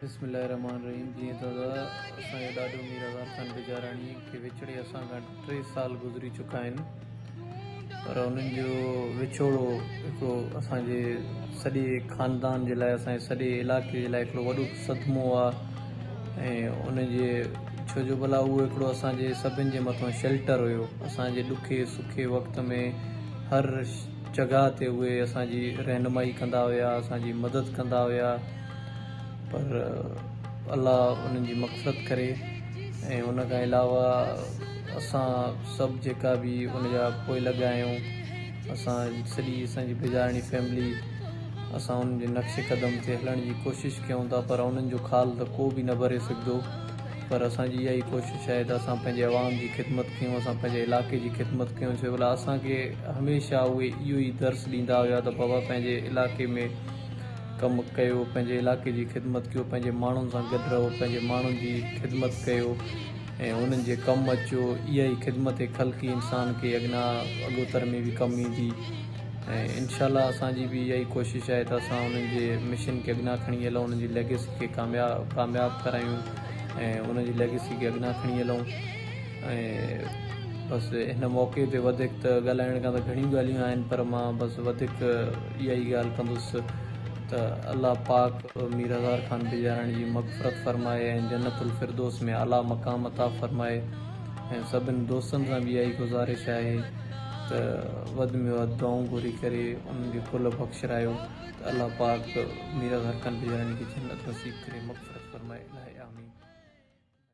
बिस्मिल्लाहिर्रहमानिर्रहीम। जी दादा असांजो ॾाढो मीर आज़ार ख़ान बिजाराणी खे विछड़े असां खां 3 साल गुज़री चुका आहिनि, पर उन्हनि जो विछोड़ो हिकिड़ो असांजे सॼे ख़ानदान जे लाइ, असांजे सॼे इलाइक़े जे लाइ हिकिड़ो वॾो सदमो आहे। ऐं उनजे छो जो भला उहो हिकिड़ो असांजे सभिनि जे मथां शेल्टर हुयो। असांजे ॾुखे सुखे वक़्त में हर जॻह ते उहे असांजी रहनुमाई कंदा हुआ, असांजी मदद कंदा हुआ। पर अल्लाह उन्हनि जी मग़फ़िरत करे। ऐं उन खां अलावा असां सभु जेका बि उन जा पोइ लॻा आहियूं, असां सॼी असांजी बिजारणी फैमिली असां उन्हनि जे नक्श क़दम ते हलण जी कोशिशि कयूं था, पर उन्हनि जो ख़ाल त को बि न भरे सघंदो। पर असांजी इहा ई कोशिशि आहे त असां पंहिंजे अवाम जी ख़िदमत कयूं, असां पंहिंजे इलाइक़े जी ख़िदमत कयूं। छो भला असांखे हमेशह उहे इहो ई दर्स ॾींदा हुआ त बाबा पंहिंजे इलाइक़े में कमु कयो, पंहिंजे इलाइक़े जी ख़िदमत कयो, पंहिंजे माण्हुनि सां गॾु रहो, पंहिंजे माण्हुनि जी ख़िदमत कयो ऐं उन्हनि जे कमु अचो। इहा ई ख़िदमत ख़ल्क़ी इंसान खे अॻोतर में बि कमु ईंदी। ऐं इनशा असांजी बि इहा ई कोशिशि आहे त असां उन्हनि जे मिशन खे अॻियां खणी हलूं, उन्हनि जी लेगेसी खे कामयाबु करायूं ऐं उन्हनि जी लेगेसी खे अॻियां खणी हलूं। ऐं बसि हिन मौक़े ते वधीक त ॻाल्हाइण खां त घणियूं ॻाल्हियूं आहिनि, पर मां बसि वधीक इहा ई ॻाल्हि कंदुसि त अल्लाह पाक मीर आज़ार ख़ान बिजाराणी जी मग़फ़िरत फ़रमाए ऐं जन्नतुल फ़िरदौस में आला मक़ाम अता फ़रमाए। ऐं सभिनि दोस्तनि सां बि इहा ई गुज़ारिश आहे त वधि में वधि दुआऊं घुरी करे उन्हनि खे कुल बख़्शरायो त अल्लाह पाक मीर आज़ार ख़ान बिजाराणी खे जन्नत नसीब करे, मग़फ़िरत फ़रमाए। आमीन।